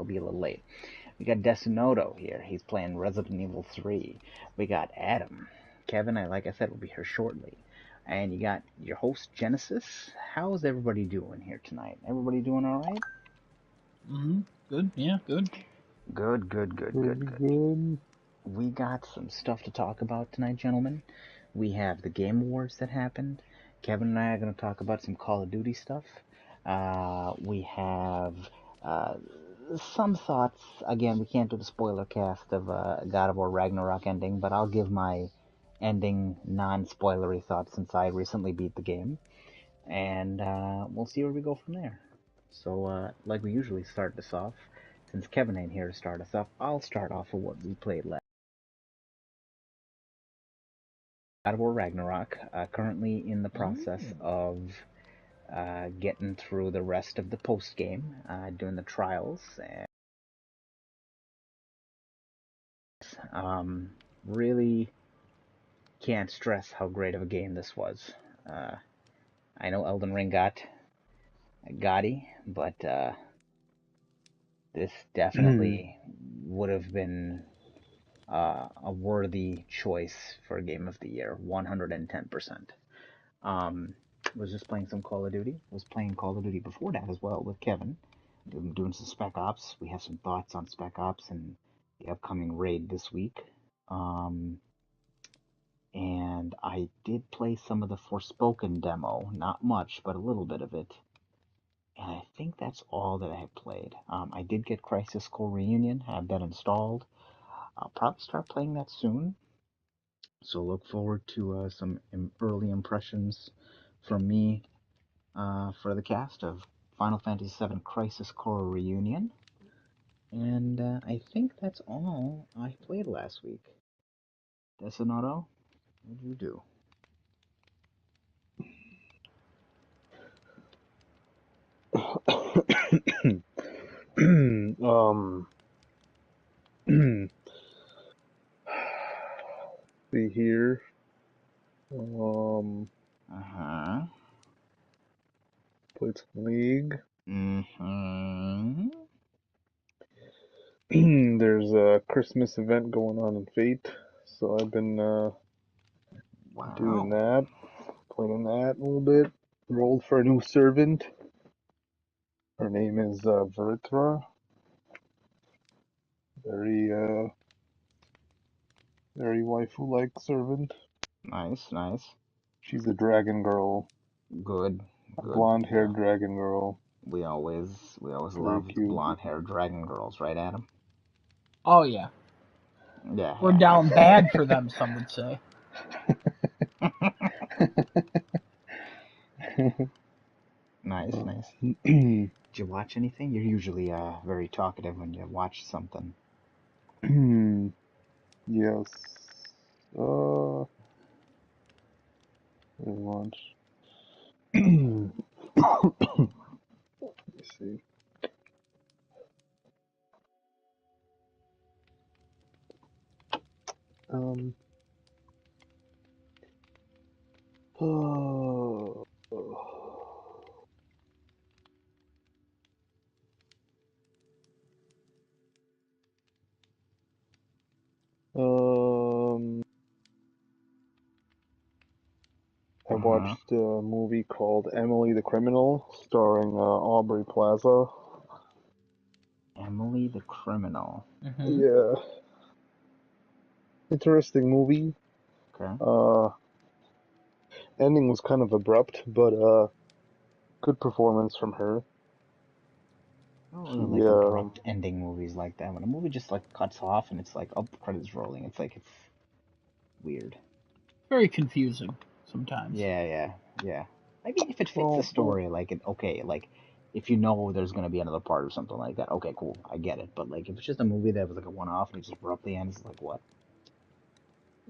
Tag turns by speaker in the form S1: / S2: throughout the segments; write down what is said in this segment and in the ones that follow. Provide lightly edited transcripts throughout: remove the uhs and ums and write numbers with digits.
S1: be a little late. We got Desinoto here. He's playing Resident Evil 3. We got Adam. Kevin, like I said, will be here shortly. And you got your host, Genesis. How's everybody doing here tonight? Everybody doing all right?
S2: Good. Yeah, good.
S1: Good. We got some stuff to talk about tonight, gentlemen. We have the Game Awards that happened. Kevin and I are going to talk about some Call of Duty stuff. We have some thoughts. Again, we can't do the spoiler cast of God of War Ragnarok ending, but I'll give my ending non-spoilery thoughts since I recently beat the game. And we'll see where we go from there. So, like we usually start this off, since Kevin ain't here to start us off, I'll start off with what we played last. God of War Ragnarok, currently in the process of getting through the rest of the post game, doing the trials. Really can't stress how great of a game this was. I know Elden Ring got gaudy, but this definitely would have been a worthy choice for Game of the Year, 110%. Was just playing some Call of Duty. Was playing Call of Duty before that as well with Kevin. Doing some Spec Ops. We have some thoughts on Spec Ops and the upcoming raid this week. And I did play some of the Forspoken demo. Not much, but a little bit of it. And I think that's all that I have played. I did get Crisis Core Reunion. Have that installed. I'll probably start playing that soon. So look forward to some early impressions from me for the cast of Final Fantasy VII Crisis Core Reunion. And I think that's all I played last week. Desinoto, what did you do?
S3: See here. Played some League. There's a Christmas event going on in Fate, so I've been doing that, playing that a little bit. Rolled for a new servant. Her name is Veritra. Very waifu-like servant.
S1: Nice.
S3: She's a dragon girl.
S1: Good.
S3: Blonde-haired dragon girl.
S1: We always love blonde-haired dragon girls, right, Adam?
S2: Oh yeah.
S1: Yeah.
S2: We're down bad for them, some would say.
S1: Nice. Did you watch anything? You're usually very talkative when you watch something.
S3: Yes. Very much. Let me see. Oh. I watched a movie called Emily the Criminal, starring Aubrey Plaza.
S1: Emily the Criminal.
S3: Yeah. Interesting movie.
S1: Okay.
S3: Ending was kind of abrupt, but good performance from her.
S1: I don't really like abrupt ending movies like that. When a movie just like cuts off and it's like, oh, credits rolling. It's like it's weird.
S2: Very confusing sometimes.
S1: Yeah. I mean, if it fits the story, like if you know there's gonna be another part or something like that, okay, cool, I get it. But like if it's just a movie that was like a one-off and it just abruptly ends, it's like what?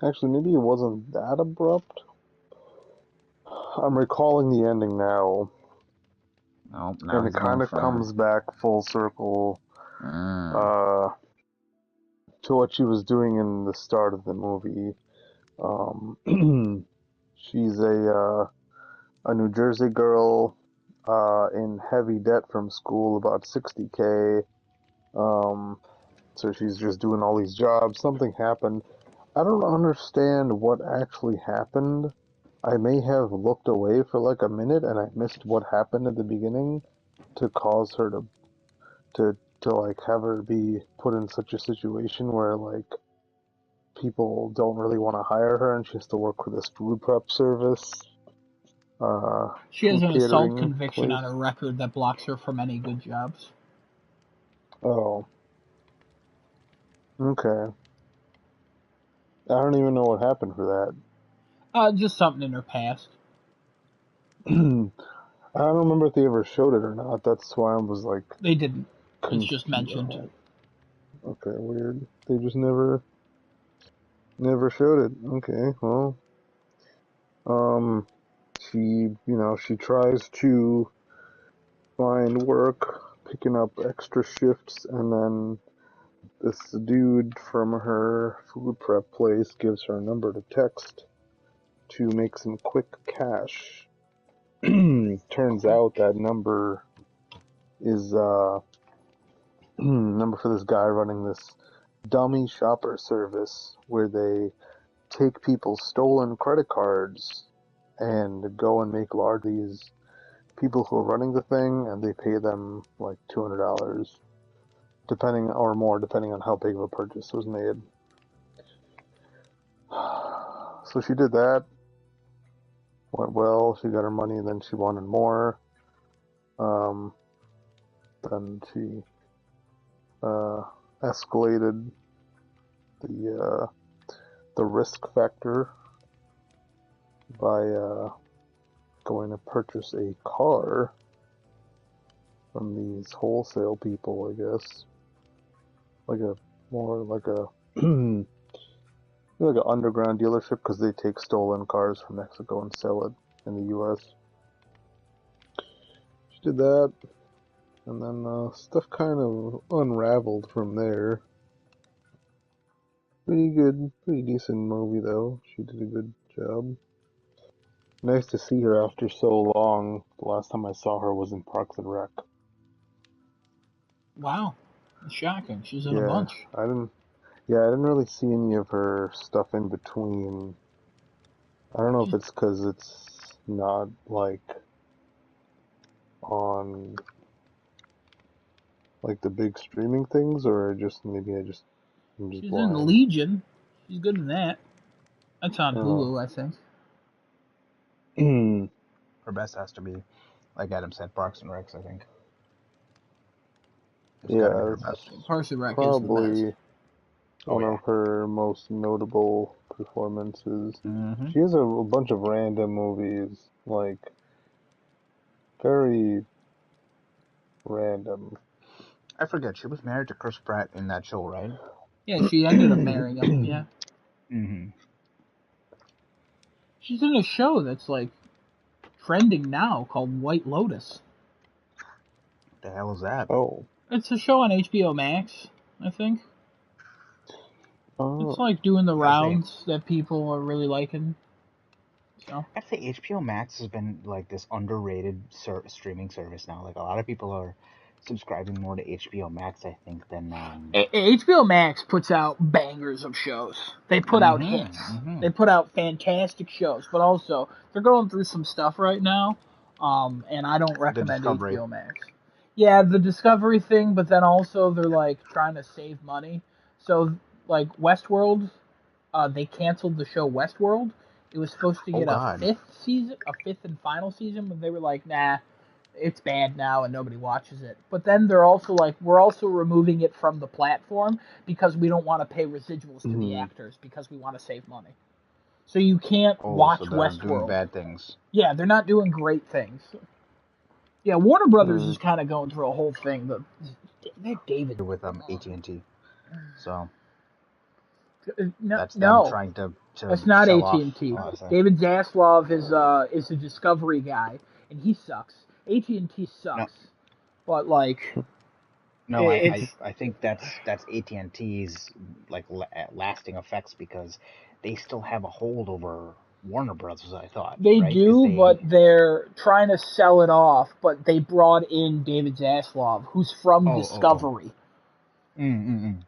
S3: Actually, maybe it wasn't that abrupt. I'm recalling the ending now.
S1: No,
S3: and it kind of comes back full circle to what she was doing in the start of the movie. She's a New Jersey girl in heavy debt from school, about $60K. So she's just doing all these jobs. Something happened. I don't understand what actually happened. I may have looked away for like a minute and I missed what happened at the beginning to cause her to like have her be put in such a situation where like people don't really want to hire her and she has to work for this food prep service,
S2: She has
S3: food
S2: an assault
S3: catering
S2: conviction
S3: place.
S2: on her record that blocks her from any good jobs.
S3: Oh, okay. I don't even know what happened for
S2: Just something in her past.
S3: that. I don't remember if they ever showed it or not. That's why I was like
S2: They didn't. It's just
S3: confused.
S2: mentioned.
S3: Okay, weird. They just never showed it. Okay, well, um, she tries to find work, picking up extra shifts, and then this dude from her food prep place gives her a number to text to make some quick cash. Turns out that number is number for this guy running this dummy shopper service where they take people's stolen credit cards and go and make large these people who are running the thing, and they pay them like $200 depending or more depending on how big of a purchase was made. So she did that, went well, she got her money, and then she wanted more. Then she escalated the risk factor by going to purchase a car from these wholesale people, I guess. Like a more like a like an underground dealership because they take stolen cars from Mexico and sell it in the U.S. She did that, and then stuff kind of unraveled from there. Pretty good, pretty decent movie though. She did a good job. Nice to see her after so long. The last time I saw her was in Parks and Rec.
S2: Wow. Shocking. She's in a
S3: Yeah,
S2: bunch.
S3: I didn't really see any of her stuff in between. I don't know if it's because it's not like on like the big streaming things, or just maybe I'm just
S2: She's in
S3: blind.
S2: Legion. She's good in that. That's on
S3: Oh.
S2: Hulu, I think.
S1: Her best has to be, like Adam said, Parks and Recs, I think. It's gotta be her
S3: Yeah,
S1: best.
S3: that's
S2: Parks and Rec is the best.
S3: probably
S1: Oh,
S3: one
S1: yeah.
S3: of her most notable performances.
S1: Mm-hmm.
S3: She has a bunch of random movies, like very random.
S1: I forget, she was married to Chris Pratt in that show, right?
S2: Yeah, she ended up marrying him. Yeah.
S1: Mm-hmm.
S2: She's in a show that's like trending now called White Lotus.
S1: The hell is that?
S3: Oh.
S2: It's a show on HBO Max, I think. It's
S3: Oh.
S2: like doing the
S1: I say,
S2: rounds that people are really liking. So
S1: I'd say HBO Max has been like this underrated streaming service now. Like a lot of people are subscribing more to HBO Max, I think, than
S2: HBO Max puts out bangers of shows. They put out hits. They put out fantastic shows, but also they're going through some stuff right now. And I don't
S1: the
S2: recommend
S1: Discovery.
S2: HBO Max. Yeah, the Discovery thing, but then also they're like trying to save money. So like Westworld, they canceled the show Westworld. It was supposed to
S1: Oh
S2: get a
S1: God.
S2: fifth and final season, but they were like, nah, it's bad now and nobody watches it. But then they're also like, we're also removing it from the platform because we don't want to pay residuals to the
S3: Mhm.
S2: actors because we want to save money. So you can't
S1: Oh,
S2: watch
S1: so they're doing
S2: Westworld.
S1: bad things.
S2: Yeah, they're not doing great things. Yeah, Warner Brothers is
S3: Mm.
S2: kind of going through a whole thing. That David
S1: With AT&T. So
S2: no,
S1: that's them
S2: no,
S1: trying to
S2: it's not
S1: sell
S2: AT
S1: off.
S2: and T.
S1: Oh, sorry.
S2: David Zaslav is a Discovery guy, and he sucks. AT&T
S1: No,
S2: sucks, but like
S1: no,
S2: it's
S1: I think that's AT&T's like lasting effects because they still have a hold over Warner Brothers. I thought,
S2: they
S1: right? Because
S2: do, but they're trying to sell it off. But they brought in David Zaslav, who's from
S1: oh.
S2: Discovery.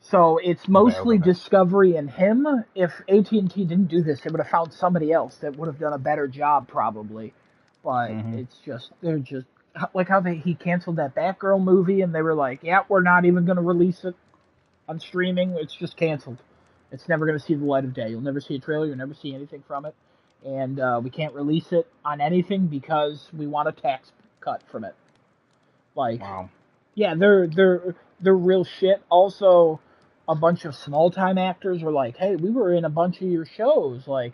S2: So it's
S1: Way
S2: mostly
S1: over it.
S2: Discovery and him. If AT&T didn't do this, they would have found somebody else that would have done a better job probably. But
S1: Mm-hmm.
S2: it's just they're just like how he canceled that Batgirl movie and they were like, yeah, we're not even going to release it on streaming. It's just canceled. It's never going to see the light of day. You'll never see a trailer. You'll never see anything from it. And we can't release it on anything because we want a tax cut from it. Like,
S1: Wow.
S2: yeah, they're real shit. Also, a bunch of small time actors were like, "Hey, we were in a bunch of your shows. Like,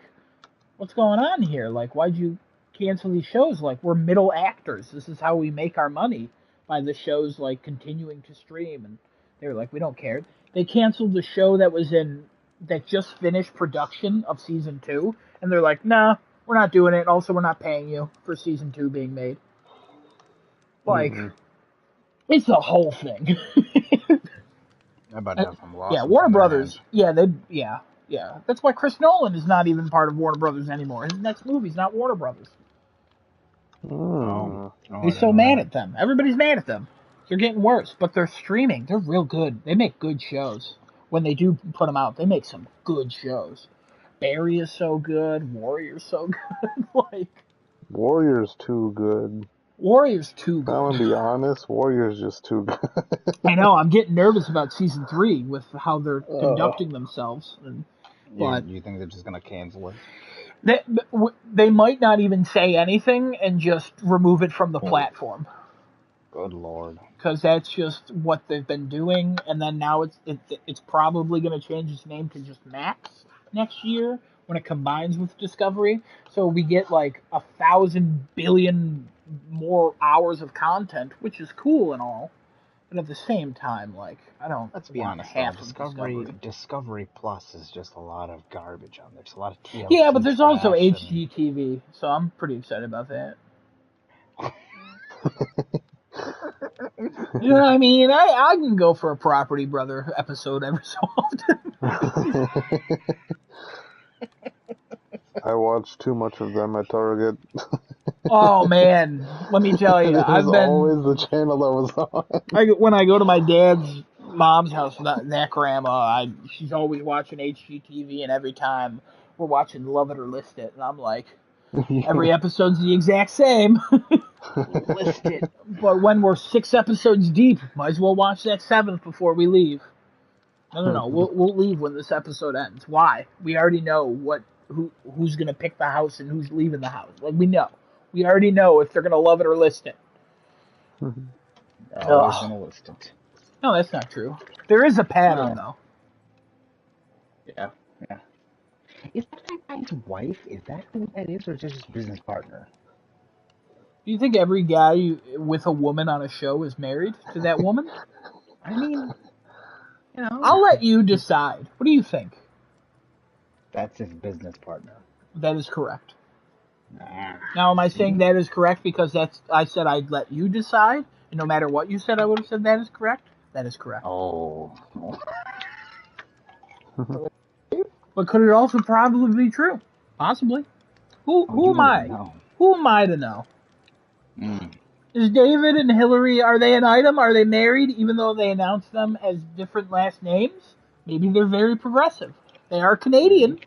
S2: what's going on here? Like, why'd you cancel these shows? Like, we're middle actors. This is how we make our money by the shows like continuing to stream." And they were like, "We don't care." They canceled the show that just finished production of season 2, and they're like, "Nah, we're not doing it. Also, we're not paying you for season 2 being made." Like,
S3: Mm-hmm.
S2: it's a whole thing.
S1: I bet it has some
S2: Yeah,
S1: lawsuits
S2: Warner
S1: on their
S2: Brothers.
S1: hands.
S2: Yeah. That's why Chris Nolan is not even part of Warner Brothers anymore. His next movie's not Warner Brothers.
S1: Oh,
S3: Mm.
S1: I
S2: He's
S1: didn't
S2: so
S1: know
S2: mad
S1: that.
S2: at them. Everybody's mad at them. They're getting worse, but they're streaming. They're real good. They make good shows. When they do put them out, they make some good shows. Barry is so good. Warrior's so good. Like,
S3: Warrior's too good.
S2: Warrior's too
S3: I'm
S2: good.
S3: gonna be honest, Warrior's just too good.
S2: I know. I'm getting nervous about season 3 with how they're
S3: uh,
S2: conducting themselves.
S1: You
S2: But
S1: you think they're just gonna cancel it?
S2: They, they might not even say anything and just remove it from the platform
S1: Good lord.
S2: because that's just what they've been doing. And then now it's probably going to change its name to just Max next year when it combines with Discovery. So we get like 1,000 billion more hours of content, which is cool and all. But at the same time, like I don't
S1: Let's be
S2: want
S1: honest though,
S2: half of Discovery.
S1: Discovery Plus is just a lot of garbage on there. It's a lot of
S2: Yeah, but
S1: TLC
S2: there's also
S1: trash and
S2: HGTV, so I'm pretty excited about that. You know what I mean? I can go for a Property Brother episode every so often.
S3: I watch too much of them at Target.
S2: Oh man, let me tell you,
S3: It was
S2: I've been
S3: always the channel that was on.
S2: when I go to my dad's mom's house, that grandma, she's always watching HGTV, and every time we're watching Love It or List It, and I'm like, every episode's the exact same.
S1: list it.
S2: But when we're 6 episodes deep, might as well watch that 7th before we leave. No. We'll leave when this episode ends. Why? We already know who's gonna pick the house and who's leaving the house. Like we know. We already know if they're gonna love it or list it.
S1: They're always
S2: Ugh.
S1: gonna list it.
S2: No, that's not true. There is a pattern
S1: Well,
S2: though.
S1: yeah. Is that guy's wife? Is that who that is, or is it just business partner?
S2: Do you think every guy with a woman on a show is married to that woman?
S1: I mean,
S2: I'll let you decide. What do you think?
S1: that's his business partner.
S2: That is correct.
S1: Ah,
S2: Now, am I saying that is correct because I said I'd let you decide, and no matter what you said, I would have said that is correct? That is correct.
S1: oh.
S2: But could it also probably be true? Possibly. Who
S1: You
S2: am I?
S1: wouldn't know.
S2: Who am I to know?
S1: Mm.
S2: Is David and Hillary, are they an item? Are they married even though they announced them as different last names? Maybe they're very progressive. They are Canadian.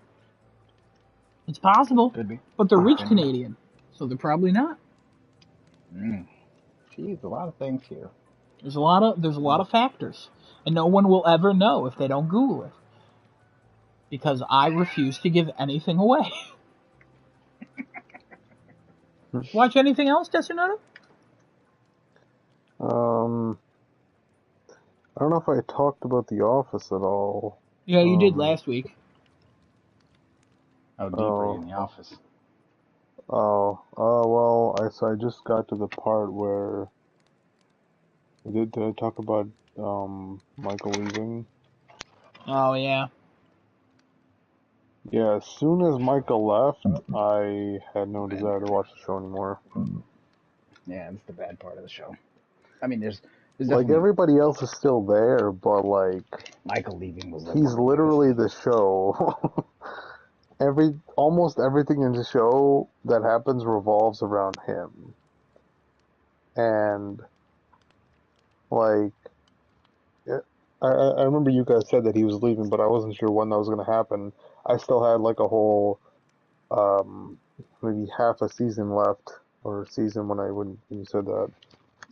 S2: It's possible.
S1: Could be.
S2: But they're rich Canadian. So they're probably not.
S1: Geez, a lot of things here.
S2: There's a lot of factors. And no one will ever know if they don't Google it. Because I refuse to give anything away. Watch anything else, Desernato?
S3: I don't know if I talked about The Office at all.
S2: Yeah, you did last week.
S1: How deep are you in the office?
S3: Well, I just got to the part where did I talk about Michael leaving?
S2: Oh, yeah.
S3: Yeah, as soon as Michael left, I had no desire to watch the show anymore.
S1: Yeah, that's the bad part of the show. I mean, there's
S3: Like,
S1: definitely
S3: everybody else is still there, but, like,
S1: Michael leaving was like
S3: he's
S1: one of the
S3: literally
S1: biggest.
S3: the show. Almost everything in the show that happens revolves around him. And, like, I remember you guys said that he was leaving, but I wasn't sure when that was going to happen. I still had like a whole um, maybe half a season left, or season when you said that.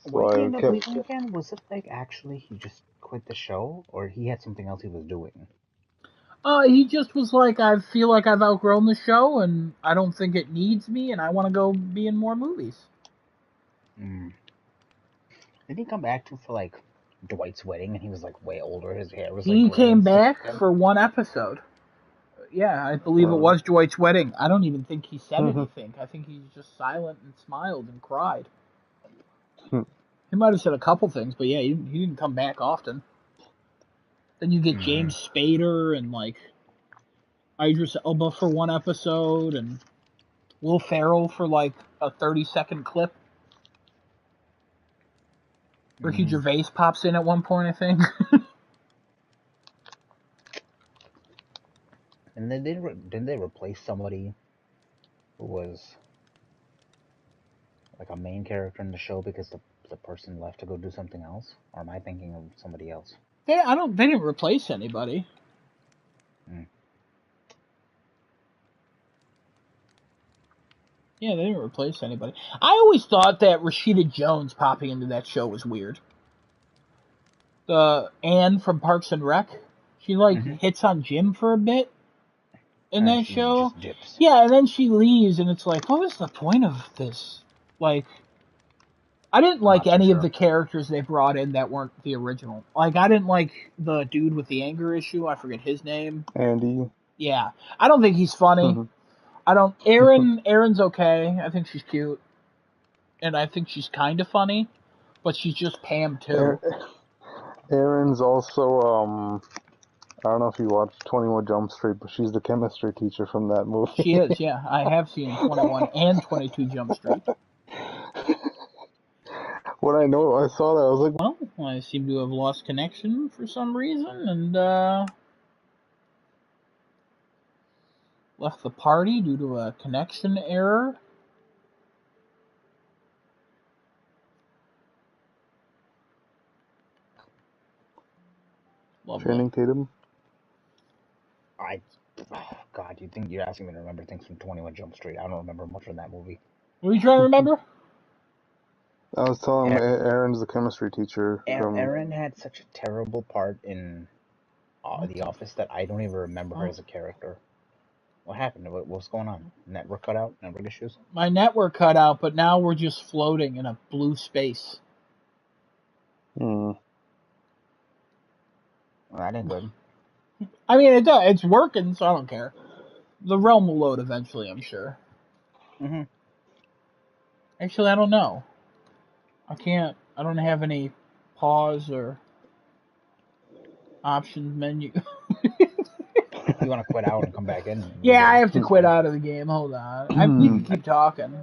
S3: So
S1: Why did he
S3: I
S1: end up
S3: kept.
S1: leaving again? Was it like actually he just quit the show, or he had something else he was doing?
S2: He just was like, I feel like I've outgrown the show, and I don't think it needs me, and I want to go be in more movies.
S1: Mm. Did he come back for like Dwight's wedding, and he was like way older? His hair was like
S2: He
S1: gray
S2: came
S1: and stuff
S2: back
S1: like that.
S2: for one episode. Yeah, I believe it was Dwight's wedding. I don't even think he said anything. I think he's just silent and smiled and cried. He might have said a couple things, but yeah, he didn't come back often. Then you get James Spader and like Idris Elba for one episode, and Will Ferrell for like a 30-second clip. Ricky Gervais pops in at one point, I think.
S1: And then didn't they replace somebody who was like a main character in the show because the person left to go do something else? Or am I thinking of somebody else?
S2: They didn't replace anybody.
S1: Mm.
S2: Yeah, they didn't replace anybody. I always thought that Rashida Jones popping into that show was weird. The Anne from Parks and Rec, she hits on Jim for a bit in that
S1: She
S2: show.
S1: just dips.
S2: Yeah, and then she leaves, and it's like, what was the point of this? Like, I didn't like any of the characters they brought in that weren't the original. Like, I didn't like the dude with the anger issue. I forget his name.
S3: Andy.
S2: Yeah, I don't think he's funny. I don't. Erin's okay. I think she's cute, and I think she's kind of funny, but she's just Pam too.
S3: Erin's also I don't know if you watched 21 Jump Street, but she's the chemistry teacher from that movie.
S2: She is, yeah. I have seen 21 and 22 Jump Street.
S3: When I saw that, I was like,
S2: well, I seem to have lost connection for some reason, and left the party due to a connection error. Lovely.
S3: Channing Tatum?
S1: God, you're asking me to remember things from 21 Jump Street. I don't remember much from that movie.
S2: What are you trying to remember?
S3: I was telling him Erin's the chemistry teacher.
S1: Erin had such a terrible part in The Office that I don't even remember her as a character. What happened? What's going on? Network cut out? Network issues?
S2: My network cut out, but now we're just floating in a blue space.
S1: Well, that ain't good.
S2: I mean, it's working, so I don't care. The realm will load eventually, I'm sure. Actually, I don't know. I don't have any pause or options menu.
S1: You want to quit out and come back in?
S2: Yeah, I have to quit out of the game. Hold on. We can keep talking.